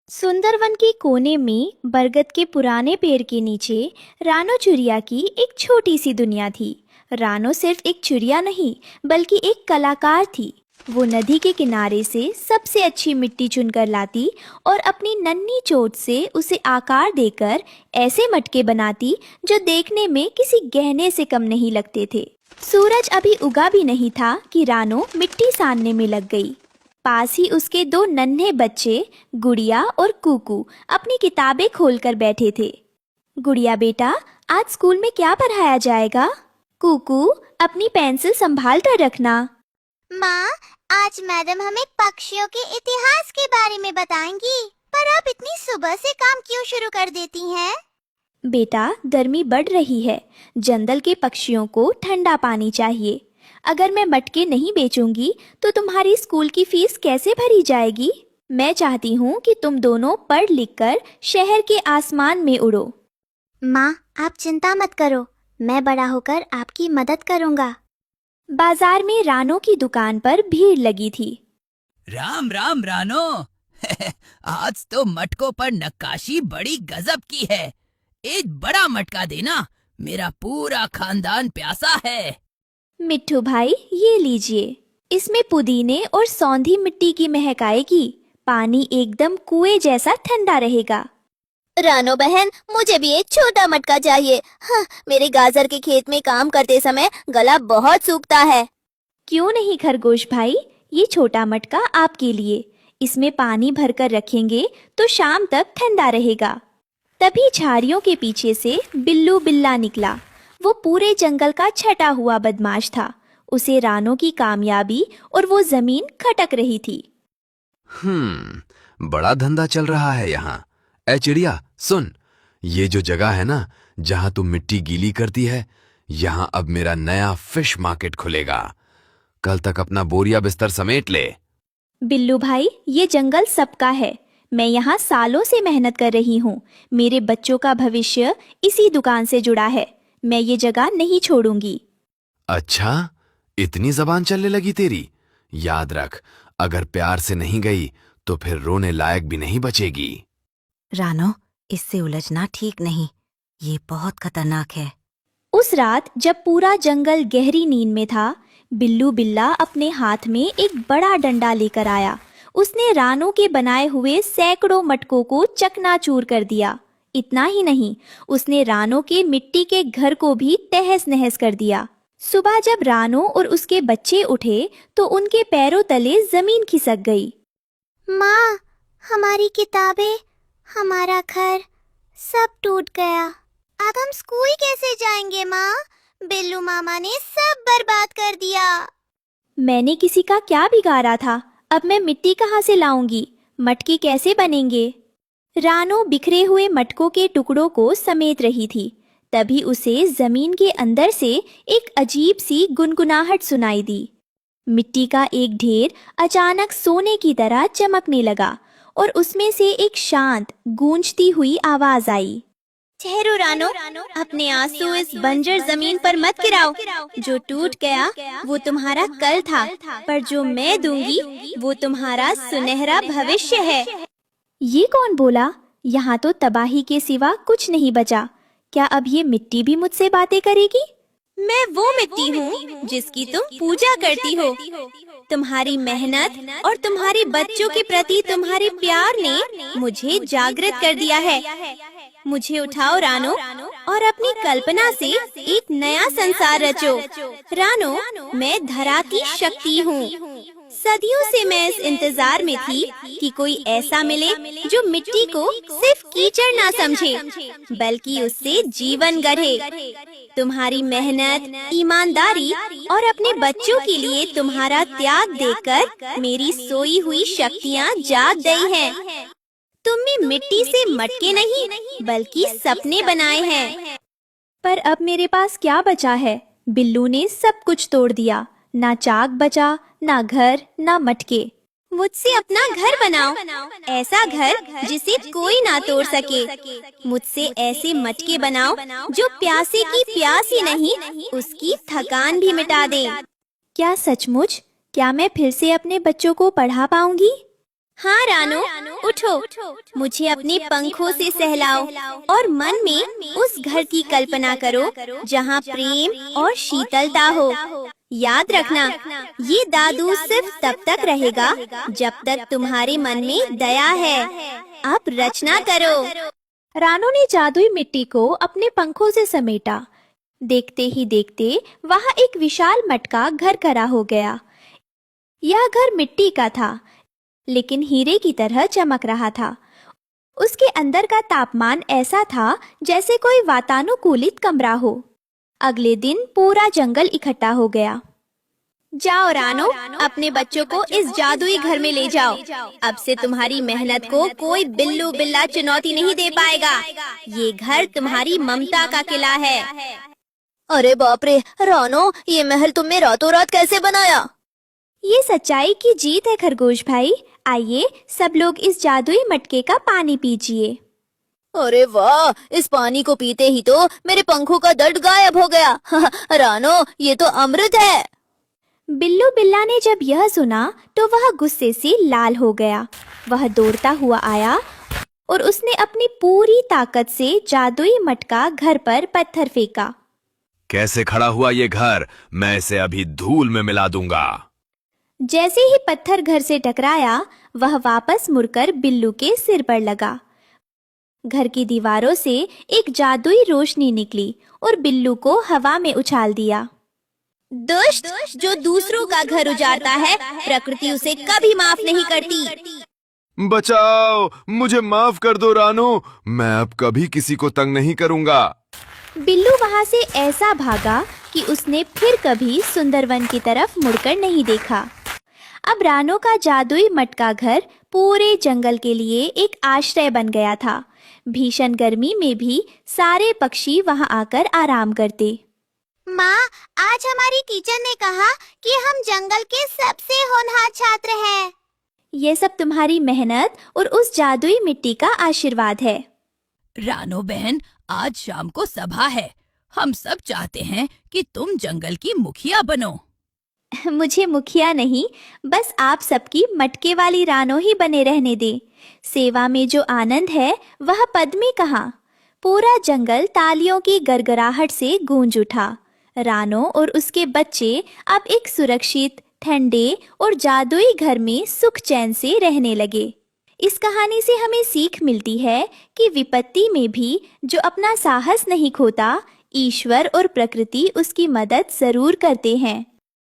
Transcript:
सुंदरवन के कोने में बरगद के पुराने पेड़ के नीचे रानो चिड़िया की एक छोटी सी दुनिया थी। रानो सिर्फ एक चिड़िया नहीं बल्कि एक कलाकार थी। वो नदी के किनारे से सबसे अच्छी मिट्टी चुनकर लाती और अपनी नन्ही चोट से उसे आकार देकर ऐसे मटके बनाती जो देखने में किसी गहने से कम नहीं लगते थे। सूरज अभी उगा भी नहीं था कि रानो मिट्टी सानने में लग गई। पास ही उसके दो नन्हे बच्चे गुड़िया और कुकू अपनी किताबें खोलकर बैठे थे। गुड़िया बेटा, आज स्कूल में क्या पढ़ाया जाएगा? कुकू, अपनी पेंसिल संभाल कर रखना। माँ, आज मैडम हमें पक्षियों के इतिहास के बारे में बताएंगी, पर आप इतनी सुबह से काम क्यों शुरू कर देती हैं? बेटा, गर्मी बढ़ रही है। जंगल के पक्षियों को ठंडा पानी चाहिए। अगर मैं मटके नहीं बेचूंगी तो तुम्हारी स्कूल की फीस कैसे भरी जाएगी? मैं चाहती हूँ कि तुम दोनों पढ़ लिख कर शहर के आसमान में उड़ो। माँ, आप चिंता मत करो, मैं बड़ा होकर आपकी मदद करूँगा। बाजार में रानो की दुकान पर भीड़ लगी थी। राम राम रानो। आज तो मटकों पर नक्काशी बड़ी गजब की है। एक बड़ा मटका देना, मेरा पूरा खानदान प्यासा है। मिट्ठू भाई, ये लीजिए। इसमें पुदीने और सौंधी मिट्टी की महक आएगी। पानी एकदम कुएं जैसा ठंडा रहेगा। रानो बहन, मुझे भी एक छोटा मटका चाहिए। हाँ, मेरे गाजर के खेत में काम करते समय गला बहुत सूखता है। क्यों नहीं खरगोश भाई, ये छोटा मटका आपके लिए। इसमें पानी भरकर रखेंगे तो शाम तक ठंडा रहेगा। तभी झाड़ियों के पीछे से बिल्लू बिल्ला निकला। वो पूरे जंगल का छटा हुआ बदमाश था। उसे रानो की कामयाबी और वो जमीन खटक रही थी। बड़ा धंधा चल रहा है यहाँ। ए चिड़िया, सुन, ये जो जगह है ना जहाँ तू मिट्टी गीली करती है, यहाँ अब मेरा नया फिश मार्केट खुलेगा। कल तक अपना बोरिया बिस्तर समेट ले। बिल्लू भाई, ये जंगल सबका है। मैं यहाँ सालों से मेहनत कर रही हूँ। मेरे बच्चों का भविष्य इसी दुकान से जुड़ा है। मैं ये जगह नहीं छोड़ूंगी। अच्छा, इतनी जबान चलने लगी तेरी? याद रख, अगर प्यार से नहीं गई तो फिर रोने लायक भी नहीं बचेगी। रानो, इससे उलझना ठीक नहीं। ये बहुत खतरनाक है। उस रात जब पूरा जंगल गहरी नींद में था, बिल्लू बिल्ला अपने हाथ में एक बड़ा डंडा लेकर आया। उसने रानो के बनाए हुए सैकड़ों मटकों को चकनाचूर कर दिया। इतना ही नहीं, उसने रानो के मिट्टी के घर को भी तहस नहस कर दिया। सुबह जब रानो और उसके बच्चे उठे तो उनके पैरों तले जमीन खिसक गई। माँ, हमारी किताबें, हमारा घर, सब टूट गया। अब हम स्कूल कैसे जाएंगे माँ? बिल्लू मामा ने सब बर्बाद कर दिया। मैंने किसी का क्या बिगाड़ा था? अब मैं मिट्टी कहाँ से लाऊंगी? मटके कैसे बनेंगे? रानो बिखरे हुए मटकों के टुकड़ों को समेट रही थी। तभी उसे जमीन के अंदर से एक अजीब सी गुनगुनाहट सुनाई दी। मिट्टी का एक ढेर अचानक सोने की तरह चमकने लगा और उसमें से एक शांत गूंजती हुई आवाज आई। ठहरो रानो, अपने आंसू इस बंजर जमीन पर मत गिराओ। जो टूट गया वो तुम्हारा कल था, पर जो मैं दूंगी वो तुम्हारा सुनहरा भविष्य है। ये कौन बोला? यहाँ तो तबाही के सिवा कुछ नहीं बचा। क्या अब ये मिट्टी भी मुझसे बातें करेगी? मैं वो मिट्टी हूँ जिसकी तुम पूजा करती हो। तुम्हारी मेहनत और तुम्हारे बच्चों के प्रति तुम्हारे प्यार ने मुझे जागृत कर दिया है। मुझे उठाओ रानो और अपनी कल्पना से एक नया संसार रचो। रानो, मैं धरा की शक्ति हूँ। सदियों से मैं इस इंतजार में थी कि कोई ऐसा मिले जो मिट्टी को सिर्फ कीचड़ ना समझे, बल्कि उससे जीवन गढ़े। तुम्हारी मेहनत, ईमानदारी और अपने बच्चों के लिए तुम्हारा त्याग देखकर मेरी सोई हुई शक्तियाँ जाग गई हैं। तुमने मिट्टी से मटके नहीं बल्कि सपने बनाए हैं। पर अब मेरे पास क्या बचा है? बिल्लू ने सब कुछ तोड़ दिया। ना चाक बचा, ना घर, ना मटके। मुझसे अपना घर बनाओ, ऐसा घर जिसे कोई ना तोड़ सके। मुझसे ऐसे मटके बनाओ जो प्यासे की प्यास ही नहीं, उसकी थकान भी मिटा दे। क्या सचमुच? क्या मैं फिर से अपने बच्चों को पढ़ा पाऊंगी? हाँ रानो, उठो, मुझे अपने पंखों से सहलाओ और मन में उस घर की कल्पना करो जहाँ प्रेम और शीतलता हो। याद रखना, ये दादू सिर्फ तब तक रहेगा जब तक तुम्हारे मन में दया है। अब रचना करो। रानो ने जादुई मिट्टी को अपने पंखों से समेटा। देखते ही देखते वहां एक विशाल मटका घर खड़ा हो गया। यह घर मिट्टी का था, लेकिन हीरे की तरह चमक रहा था। उसके अंदर का तापमान ऐसा था जैसे कोई वातानुकूलित कमरा हो। अगले दिन पूरा जंगल इकट्ठा हो गया। जाओ रानो, अपने बच्चों को इस जादुई घर में ले जाओ। अब से तुम्हारी मेहनत को कोई बिल्लू बिल्ला चुनौती नहीं दे पाएगा। ये घर तुम्हारी ममता का किला है। अरे बाप रे रानो, ये महल तुमने रातों रात कैसे बनाया? ये सच्चाई की जीत है खरगोश भाई। आइए सब लोग इस जादुई मटके का पानी पीजिए। अरे वाह, इस पानी को पीते ही तो मेरे पंखों का दर्द गायब हो गया। रानो, ये तो अमृत है। बिल्लू बिल्ला ने जब यह सुना तो वह गुस्से से लाल हो गया। वह दौड़ता हुआ आया और उसने अपनी पूरी ताकत से जादुई मटका घर पर पत्थर फेंका। कैसे खड़ा हुआ ये घर? मैं इसे अभी धूल में मिला दूंगा। जैसे ही पत्थर घर से टकराया, वह वापस मुड़कर बिल्लू के सिर पर लगा। घर की दीवारों से एक जादुई रोशनी निकली और बिल्लू को हवा में उछाल दिया। दुष्ट जो दूसरों का घर उजाड़ता है, प्रकृति उसे कभी माफ नहीं करती। बचाओ, मुझे माफ कर दो रानो। मैं अब कभी किसी को तंग नहीं करूंगा। बिल्लू वहां से ऐसा भागा कि उसने फिर कभी सुंदरवन की तरफ मुड़कर नहीं देखा। अब रानो का जादुई मटका घर पूरे जंगल के लिए एक आश्रय बन गया था। भीषण गर्मी में भी सारे पक्षी वहां आकर आराम करते। माँ, आज हमारी टीचर ने कहा कि हम जंगल के सबसे होनहार छात्र हैं। ये सब तुम्हारी मेहनत और उस जादुई मिट्टी का आशीर्वाद है। रानो बहन, आज शाम को सभा है। हम सब चाहते हैं कि तुम जंगल की मुखिया बनो। मुझे मुखिया नहीं, बस आप सबकी मटके वाली रानो ही बने रहने दे। सेवा में जो आनंद है वह पद में कहाँ। पूरा जंगल तालियों की गड़गड़ाहट से गूंज उठा। रानो और उसके बच्चे अब एक सुरक्षित, ठंडे और जादुई घर में सुख चैन से रहने लगे। इस कहानी से हमें सीख मिलती है कि विपत्ति में भी जो अपना साहस नहीं खोता, ईश्वर और प्रकृति उसकी मदद जरूर करते हैं।